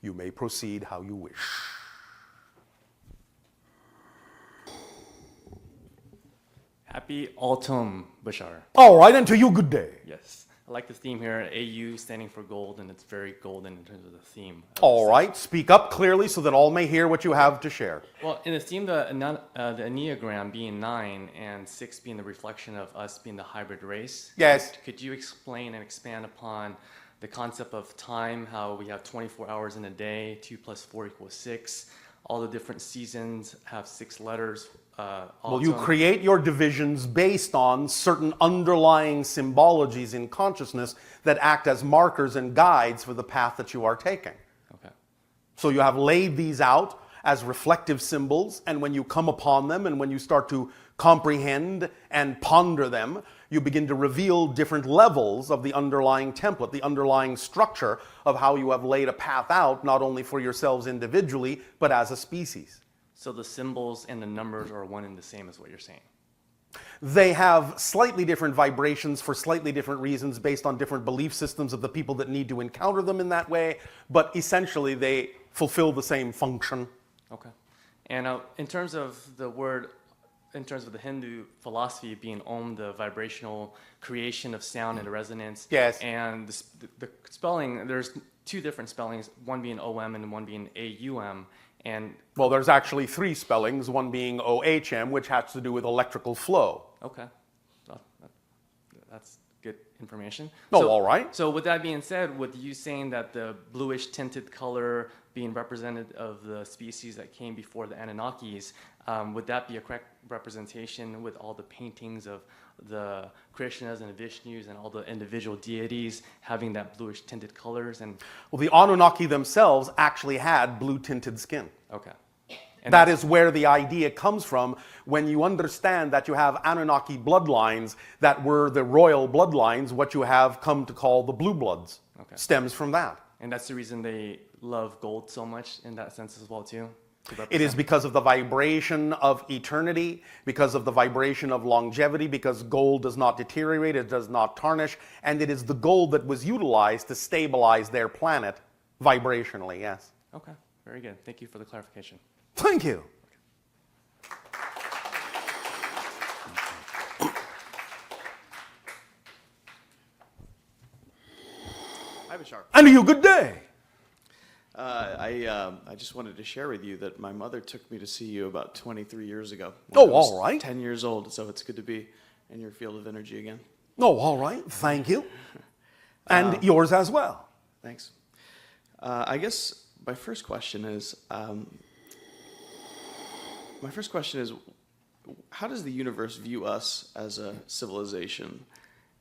You may proceed how you wish. Happy autumn, Bashar. All right, and to you, good day. Yes. I like the theme here, AU standing for gold, and it's very golden in terms of the theme. All right, speak up clearly so that all may hear what you have to share. Well, in the theme, the Enneagram being 9 and 6 being the reflection of us being the hybrid race. Yes. Could you explain and expand upon the concept of time, how we have 24 hours in a day, 2 plus 4 equals 6, all the different seasons have 6 letters. Well, you create your divisions based on certain underlying symbologies in consciousness that act as markers and guides for the path that you are taking. Okay. So you have laid these out as reflective symbols, and when you come upon them and when you start to comprehend and ponder them, you begin to reveal different levels of the underlying template, the underlying structure of how you have laid a path out, not only for yourselves individually, but as a species. So the symbols and the numbers are one and the same is what you're saying? They have slightly different vibrations for slightly different reasons based on different belief systems of the people that need to encounter them in that way, but essentially they fulfill the same function. Okay. And in terms of the word, in terms of the Hindu philosophy being Om, the vibrational creation of sound and resonance. Yes. And the spelling, there's 2 different spellings, one being OM and one being AUM. And well, there's actually 3 spellings, one being OHM, which has to do with electrical flow. Okay. Well, that's good information. Oh, So, all right. So with that being said, with you saying that the bluish tinted color being representative of the species that came before the Anunnakis, would that be a correct representation with all the paintings of the Krishnas and Vishnus and all the individual deities having that bluish tinted colors? And Well, the Anunnaki themselves actually had blue tinted skin. okay. And That is where the idea comes from when you understand that you have Anunnaki bloodlines that were the royal bloodlines, what you have come to call the blue bloods. Okay. Stems from that. And that's the reason they love gold so much in that sense as well too? It is because of the vibration of eternity, because of the vibration of longevity, because gold does not deteriorate, it does not tarnish, and it is the gold that was utilized to stabilize their planet vibrationally, yes. Okay, very good. Thank you for the clarification. Thank you. Hi, Bashar. And to you, good day. I just wanted to share with you that my mother took me to see you about 23 years ago. Oh, when I was all right. 10 years old, so it's good to be in your field of energy again. Oh, all right. Thank you. And yours as well. Thanks. I guess my first question is, how does the universe view us as a civilization?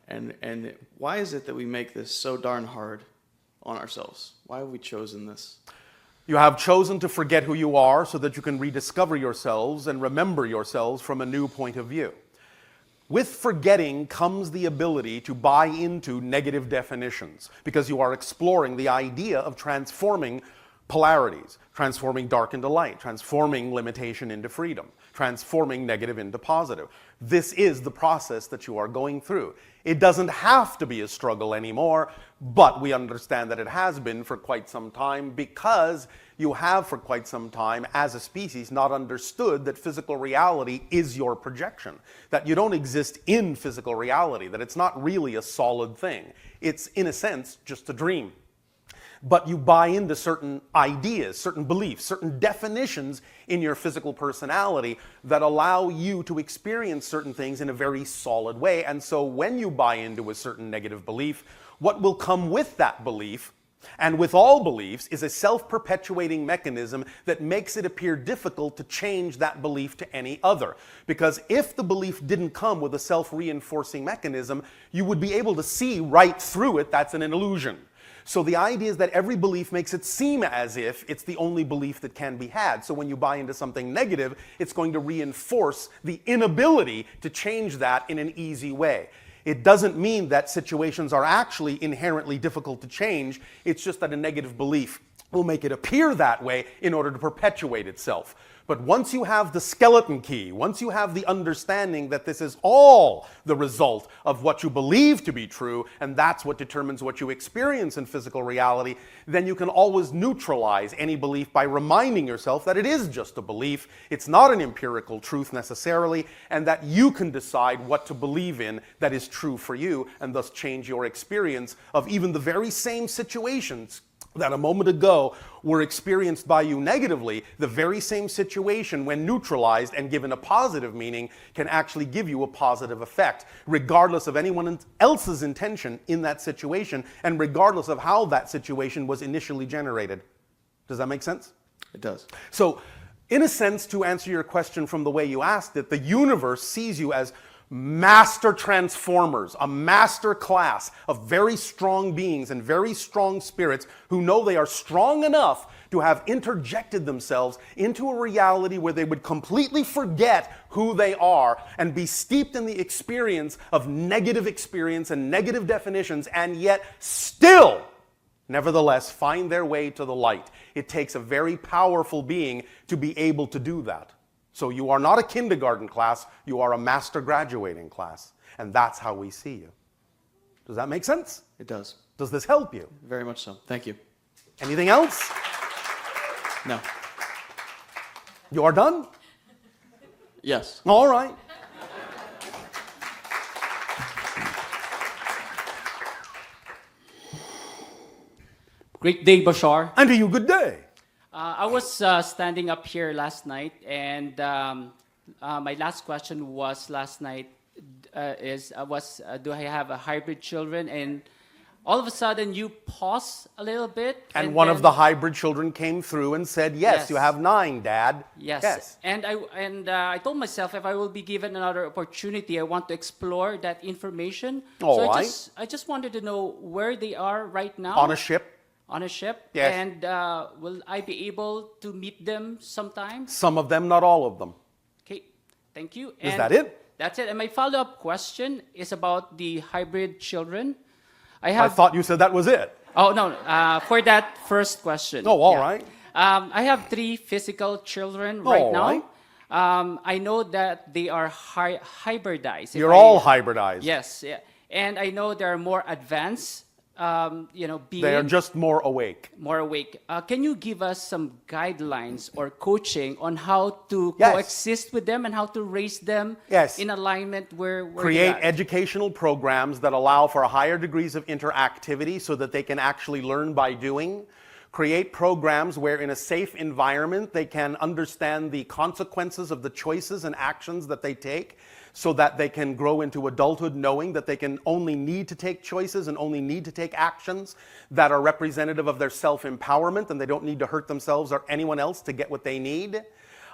And why is it that we make this so darn hard on ourselves? Why have we chosen this? You have chosen to forget who you are so that you can rediscover yourselves and remember yourselves from a new point of view. With forgetting comes the ability to buy into negative definitions because you are exploring the idea of transforming polarities, transforming dark into light, transforming limitation into freedom, transforming negative into positive. This is the process that you are going through. It doesn't have to be a struggle anymore, but we understand that it has been for quite some time because you have for quite some time as a species not understood that physical reality is your projection, that you don't exist in physical reality, that it's not really a solid thing. It's, in a sense, just a dream. But you buy into certain ideas, certain beliefs, certain definitions in your physical personality that allow you to experience certain things in a very solid way. And so when you buy into a certain negative belief, what will come with that belief, and with all beliefs, is a self-perpetuating mechanism that makes it appear difficult to change that belief to any other. Because if the belief didn't come with a self-reinforcing mechanism, you would be able to see right through it. That's an illusion. So the idea is that every belief makes it seem as if it's the only belief that can be had. So when you buy into something negative, it's going to reinforce the inability to change that in an easy way. It doesn't mean that situations are actually inherently difficult to change. It's just that a negative belief will make it appear that way in order to perpetuate itself. But once you have the skeleton key, once you have the understanding that this is all the result of what you believe to be true, and that's what determines what you experience in physical reality, then you can always neutralize any belief by reminding yourself that it is just a belief, it's not an empirical truth necessarily, and that you can decide what to believe in that is true for you, and thus change your experience of even the very same situations that a moment ago were experienced by you negatively. The very same situation, when neutralized and given a positive meaning, can actually give you a positive effect, regardless of anyone else's intention in that situation, and regardless of how that situation was initially generated. Does that make sense? It does. So, in a sense, to answer your question from the way you asked it, the universe sees you as master transformers, a master class of very strong beings and very strong spirits who know they are strong enough to have interjected themselves into a reality where they would completely forget who they are and be steeped in the experience of negative experience and negative definitions, and yet still, nevertheless, find their way to the light. It takes a very powerful being to be able to do that. So you are not a kindergarten class, you are a master graduating class. And that's how we see you. Does that make sense? It does. Does this help you? Very much so. Thank you. Anything else? No. You are done? Yes. All right. Great day, Bashar. And to you, good day. I was standing up here last night, and my last question was last night do I have a hybrid children? And all of a sudden, you pause a little bit. And one of the hybrid children came through and said, yes, you have 9, Dad. Yes. And I told myself, if I will be given another opportunity, I want to explore that information. All so right. I just wanted to know where they are right now. On a ship. On a ship? Yes. And will I be able to meet them sometime? Some of them, not all of them. Okay, thank you. Is that it? That's it. And my follow-up question is about the hybrid children. I thought you said that was it. Oh, no, for that first question. Oh, all right. I have 3 physical children right now. Right. I know that they are hybridized. You're all hybridized. Yes, yeah. And I know they're more advanced. Being They are just more awake. More awake. Can you give us some guidelines or coaching on how to Yes. coexist with them and how to raise them Yes. in alignment where Create they are? educational programs that allow for higher degrees of interactivity so that they can actually learn by doing. Create programs where in a safe environment they can understand the consequences of the choices and actions that they take, so that they can grow into adulthood knowing that they can only need to take choices and only need to take actions that are representative of their self-empowerment, and they don't need to hurt themselves or anyone else to get what they need.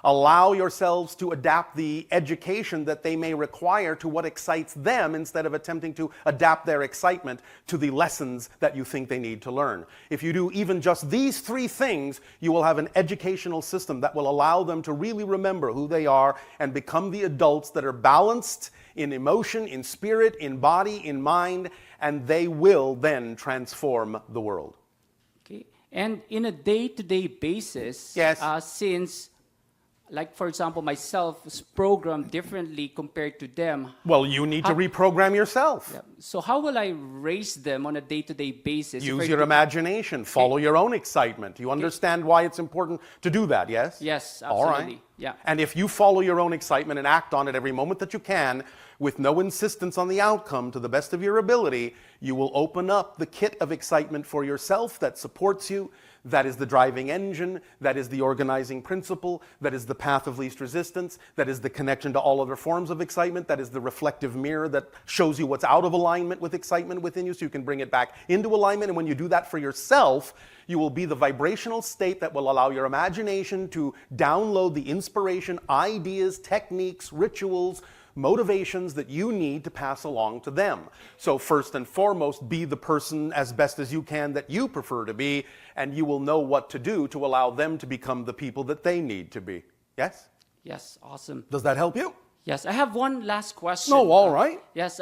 Allow yourselves to adapt the education that they may require to what excites them instead of attempting to adapt their excitement to the lessons that you think they need to learn. If you do even just these 3 things, you will have an educational system that will allow them to really remember who they are and become the adults that are balanced in emotion, in spirit, in body, in mind, and they will then transform the world. Okay. And in a day-to-day basis, Yes. Since, like for example, myself is programmed differently compared to them. Well, you need to reprogram yourself. Yeah. So how will I raise them on a day-to-day basis? Use your imagination. Follow your own excitement. You understand why it's important to do that, yes? Yes, All absolutely. right. Yeah. And if you follow your own excitement and act on it every moment that you can, with no insistence on the outcome to the best of your ability, you will open up the kit of excitement for yourself that supports you, that is the driving engine, that is the organizing principle, that is the path of least resistance, that is the connection to all other forms of excitement, that is the reflective mirror that shows you what's out of alignment with excitement within you so you can bring it back into alignment. And when you do that for yourself, you will be the vibrational state that will allow your imagination to download the inspiration, ideas, techniques, rituals, motivations that you need to pass along to them. So first and foremost, be the person as best as you can that you prefer to be, and you will know what to do to allow them to become the people that they need to be. Yes? Yes, awesome. Does that help you? Yes, I have one last question. No, all right. Yes,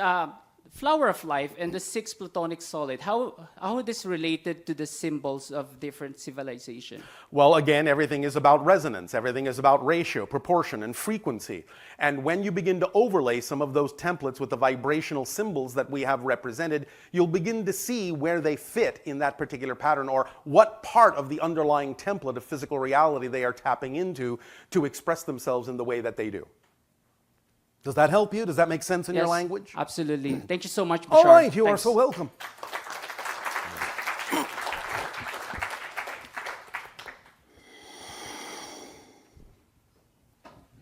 flower of life and the six platonic solid, how this related to the symbols of different civilization? Well, again, everything is about resonance. Everything is about ratio, proportion, and frequency. And when you begin to overlay some of those templates with the vibrational symbols that we have represented, you'll begin to see where they fit in that particular pattern, or what part of the underlying template of physical reality they are tapping into to express themselves in the way that they do. Does that help you? Does that make sense in your Yes, language? Absolutely. Thank you so much, Bashar. All right, you are Thanks. so welcome.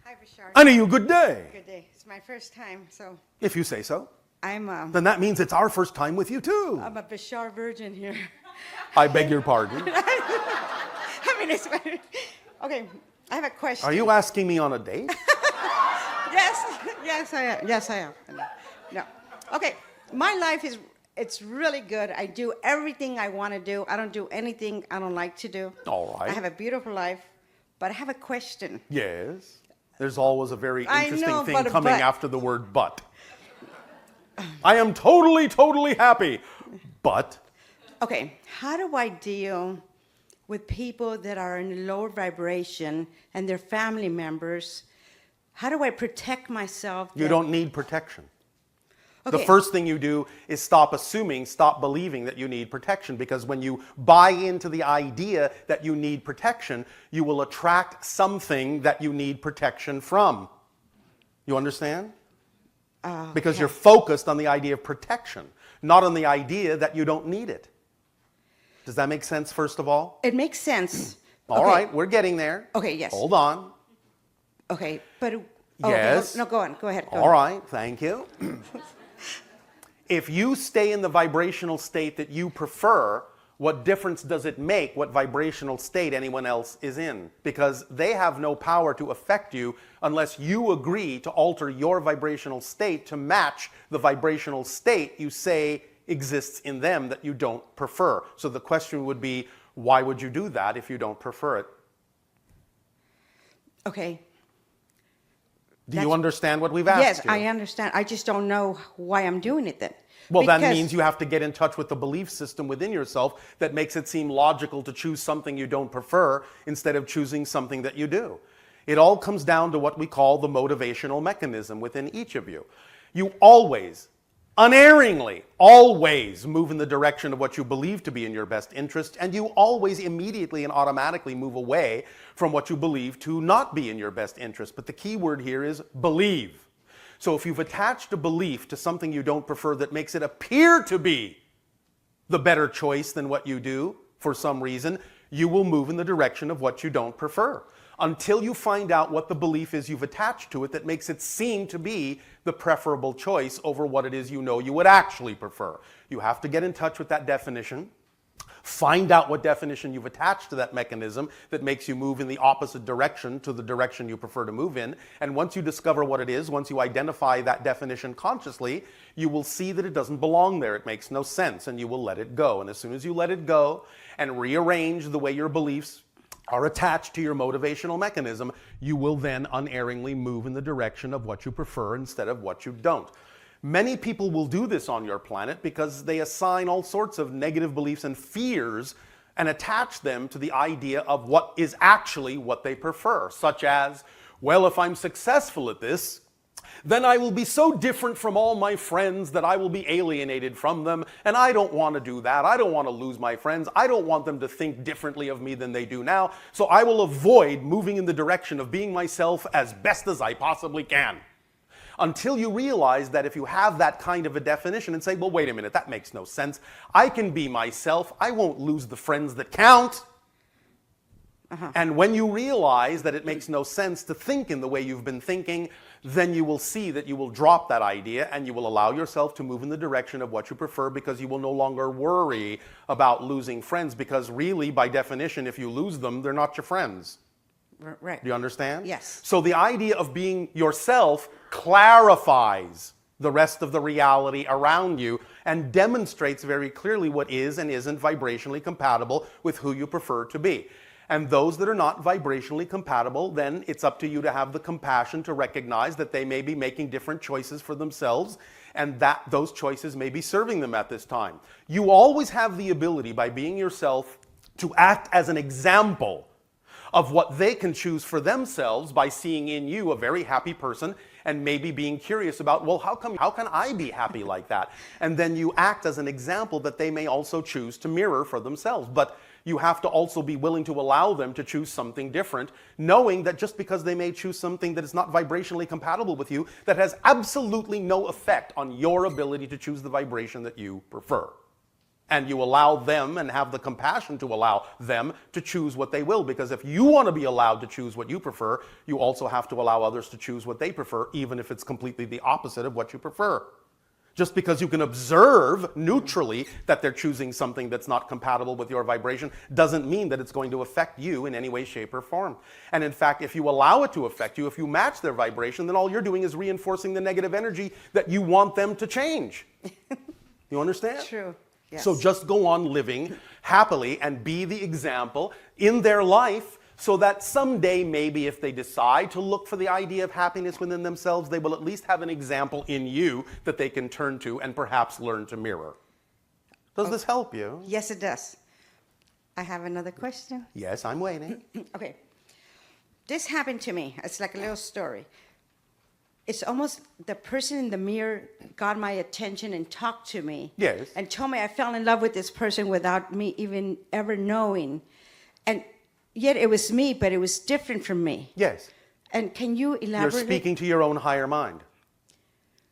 Hi, Bashar. Annie, good day. Good day. It's my first time, so If you say so. I'm Then that means it's our first time with you too. I'm a Bashar virgin here. I beg your pardon. I mean, it's okay. I have a question. Are you asking me on a date? Yes, I am. Yes, I am. No. Okay. My life it's really good. I do everything I want to do. I don't do anything I don't like to do. All right. I have a beautiful life, but I have a question. Yes. There's always a very I interesting know, thing but- coming but- after the word but. I am totally happy. But Okay, how do I deal with people that are in lower vibration and their family members? How do I protect myself? you that- don't need protection. The Okay. first thing you do is stop assuming, stop believing that you need protection, because when you buy into the idea that you need protection, you will attract something that you need protection from. You understand? Because okay. you're focused on the idea of protection, not on the idea that you don't need it. Does that make sense, first of all? It makes sense. All Okay, right, we're getting there. Okay, yes. Hold on. Okay, but Yes. Okay, no, go on. Go ahead. Go All on. right, thank you. If you stay in the vibrational state that you prefer, what difference does it make what vibrational state anyone else is in? Because they have no power to affect you unless you agree to alter your vibrational state to match the vibrational state you say exists in them that you don't prefer. So the question would be, why would you do that if you don't prefer it? Okay. Do you That's- understand what we've asked Yes, you? I understand. I just don't know why I'm doing it then. Well, that Because- means you have to get in touch with the belief system within yourself that makes it seem logical to choose something you don't prefer instead of choosing something that you do. It all comes down to what we call the motivational mechanism within each of you. You always, unerringly, always move in the direction of what you believe to be in your best interest, and you always immediately and automatically move away from what you believe to not be in your best interest. But the key word here is believe. So if you've attached a belief to something you don't prefer that makes it appear to be the better choice than what you do for some reason, you will move in the direction of what you don't prefer, until you find out what the belief is you've attached to it that makes it seem to be the preferable choice over what it is you know you would actually prefer. You have to get in touch with that definition, find out what definition you've attached to that mechanism that makes you move in the opposite direction to the direction you prefer to move in. And once you discover what it is, once you identify that definition consciously, you will see that it doesn't belong there. It makes no sense, and you will let it go. And as soon as you let it go and rearrange the way your beliefs are attached to your motivational mechanism, you will then unerringly move in the direction of what you prefer instead of what you don't. Many people will do this on your planet because they assign all sorts of negative beliefs and fears and attach them to the idea of what is actually what they prefer, such as, well, if I'm successful at this, then I will be so different from all my friends that I will be alienated from them, and I don't want to do that. I don't want to lose my friends. I don't want them to think differently of me than they do now, so I will avoid moving in the direction of being myself as best as I possibly can. Until you realize that if you have that kind of a definition and say, well, wait a minute, that makes no sense. I can be myself. I won't lose the friends that count. And when you realize that it makes no sense to think in the way you've been thinking, then you will see that you will drop that idea and you will allow yourself to move in the direction of what you prefer, because you will no longer worry about losing friends, because really, by definition, if you lose them, they're not your friends. Right. Do you understand? Yes. So the idea of being yourself clarifies the rest of the reality around you and demonstrates very clearly what is and isn't vibrationally compatible with who you prefer to be. And those that are not vibrationally compatible, then it's up to you to have the compassion to recognize that they may be making different choices for themselves, and that those choices may be serving them at this time. You always have the ability, by being yourself, to act as an example of what they can choose for themselves by seeing in you a very happy person and maybe being curious about, well, how can I be happy like that? And then you act as an example that they may also choose to mirror for themselves. But you have to also be willing to allow them to choose something different, knowing that just because they may choose something that is not vibrationally compatible with you, that has absolutely no effect on your ability to choose the vibration that you prefer. And you allow them and have the compassion to allow them to choose what they will. Because if you want to be allowed to choose what you prefer, you also have to allow others to choose what they prefer, even if it's completely the opposite of what you prefer. Just because you can observe neutrally that they're choosing something that's not compatible with your vibration doesn't mean that it's going to affect you in any way, shape, or form. And in fact, if you allow it to affect you, if you match their vibration, then all you're doing is reinforcing the negative energy that you want them to change. You understand? True. Yes. So just go on living happily and be the example in their life, so that someday, maybe if they decide to look for the idea of happiness within themselves, they will at least have an example in you that they can turn to and perhaps learn to mirror. Does this help you? Yes, it does. I have another question. Yes, I'm waiting. Okay. This happened to me. It's like a little story. It's almost the person in the mirror got my attention and talked to me. Yes. And told me I fell in love with this person without me even ever knowing. And yet it was me, but it was different from me. Yes. And can you elaborate? You're speaking to your own higher mind,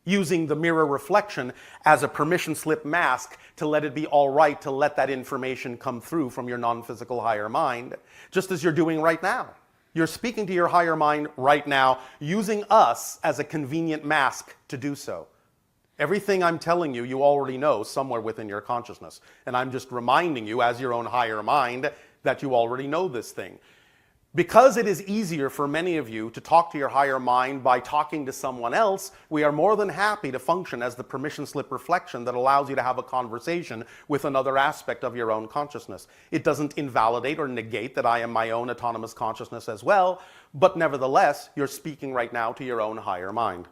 using the mirror reflection as a permission slip mask to let it be all right to let that information come through from your non-physical higher mind, just as you're doing right now. You're speaking to your higher mind right now, using us as a convenient mask to do so. Everything I'm telling you, you already know somewhere within your consciousness. And I'm just reminding you, as your own higher mind, that you already know this thing. Because it is easier for many of you to talk to your higher mind by talking to someone else, we are more than happy to function as the permission slip reflection that allows you to have a conversation with another aspect of your own consciousness. It doesn't invalidate or negate that I am my own autonomous consciousness as well, but nevertheless, you're speaking right now to your own higher mind,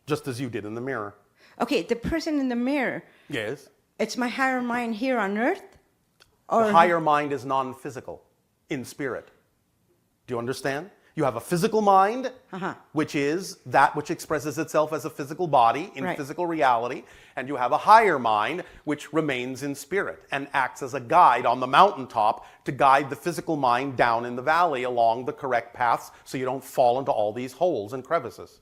just as you did in the mirror. Okay, the person in the mirror, Yes? it's my higher mind here on earth? Or The higher mind is non-physical, in spirit. Do you understand? You have a physical mind, which is that which expresses itself as a physical body in Right. physical reality, and you have a higher mind, which remains in spirit and acts as a guide on the mountaintop to guide the physical mind down in the valley along the correct paths so you don't fall into all these holes and crevices.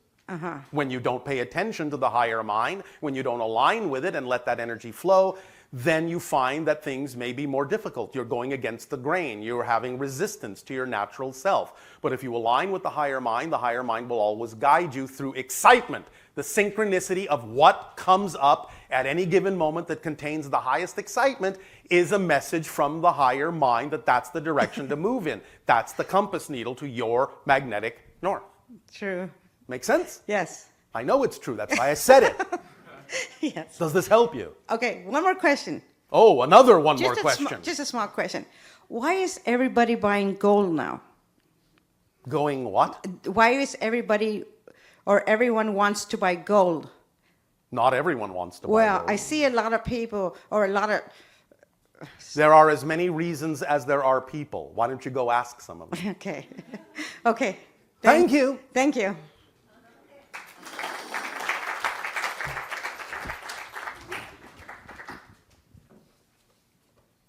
When you don't pay attention to the higher mind, when you don't align with it and let that energy flow, then you find that things may be more difficult. You're going against the grain. You're having resistance to your natural self. But if you align with the higher mind will always guide you through excitement. The synchronicity of what comes up at any given moment that contains the highest excitement is a message from the higher mind that that's the direction to move in. That's the compass needle to your magnetic north. True. Make sense? Yes. I know it's true. That's why I said it. Yes. Does this help you? Okay, one more question. Oh, another one more Just question. just a small question. Why is everybody buying gold now? Going what? Why is everybody or everyone wants to buy gold? Not everyone wants to buy Well, gold. I see a lot of people or a lot of There are as many reasons as there are people. Why don't you go ask some of them? okay. Okay. Thank you. Thank you.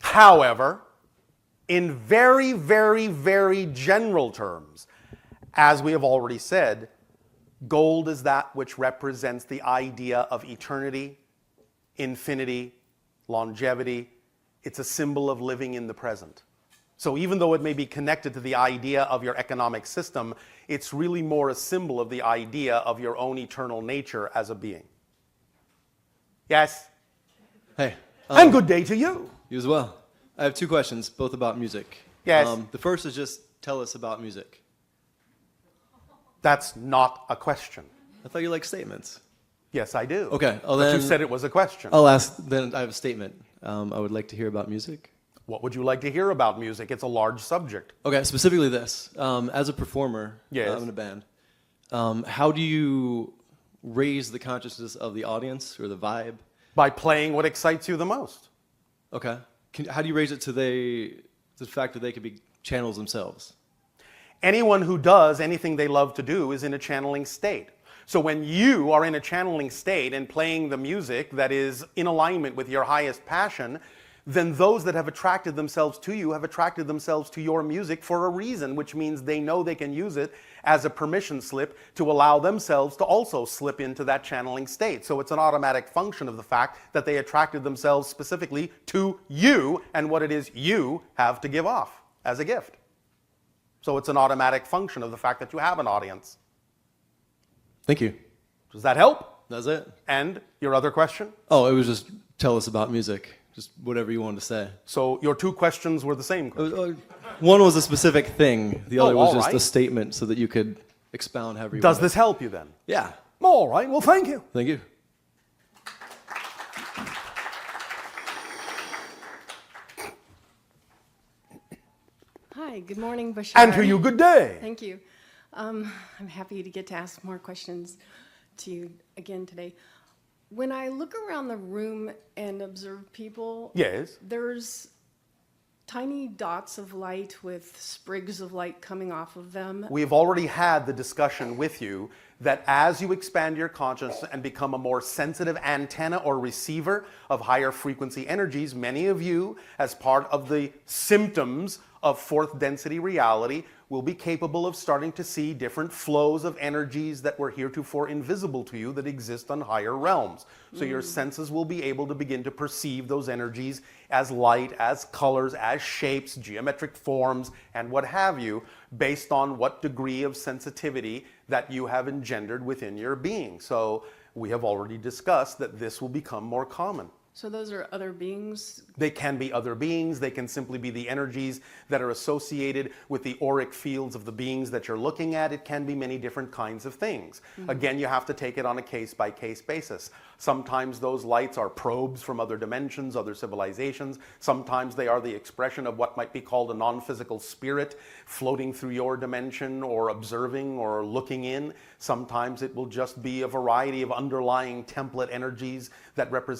However, in very, very, very general terms, as we have already said, gold is that which represents the idea of eternity, infinity, longevity. It's a symbol of living in the present. So even though it may be connected to the idea of your economic system, it's really more a symbol of the idea of your own eternal nature as a being. Yes? Hey. And good day to you. You as well. I have two questions, both about music. Yes. The first is just tell us about music. That's not a question. I thought you liked statements. Yes, I do. Okay. Well, But you then said it was a question. I'll ask. Then I have a statement. I would like to hear about music. What would you like to hear about music? It's a large subject. Okay. Specifically this. As a performer Yes. in a band, how do you raise the consciousness of the audience or the vibe? By playing what excites you the most. Okay. How do you raise it to the fact that they could be channels themselves? Anyone who does anything they love to do is in a channeling state. So when you are in a channeling state and playing the music that is in alignment with your highest passion, then those that have attracted themselves to you have attracted themselves to your music for a reason, which means they know they can use it as a permission slip to allow themselves to also slip into that channeling state. So it's an automatic function of the fact that they attracted themselves specifically to you and what it is you have to give off as a gift. So it's an automatic function of the fact that you have an audience. Thank you. Does that help? That's it. And your other question? Oh, it was just tell us about music. Just whatever you wanted to say. So your two questions were the same question. One was a specific thing. The other was all just right. a statement so that you could expound however you Does wanted. this help you then? Yeah. All right, well, thank you. Thank you. Hi, good morning, Bashar. And to you, good day. Thank you. I'm happy to get to ask more questions to you again today. When I look around the room and observe people, Yes. there's tiny dots of light with sprigs of light coming off of them. We've already had the discussion with you that as you expand your consciousness and become a more sensitive antenna or receiver of higher frequency energies, many of you, as part of the symptoms of fourth density reality, will be capable of starting to see different flows of energies that were heretofore invisible to you that exist on higher realms. So your senses will be able to begin to perceive those energies as light, as colors, as shapes, geometric forms, and what have you, based on what degree of sensitivity that you have engendered within your being. So we have already discussed that this will become more common. So those are other beings. They can be other beings. They can simply be the energies that are associated with the auric fields of the beings that you're looking at. It can be many different kinds of things. Again, you have to take it on a case-by-case basis. Sometimes those lights are probes from other dimensions, other civilizations. Sometimes they are the expression of what might be called a non-physical spirit floating through your dimension or observing or looking in. Sometimes it will just be a variety of underlying template energies that represent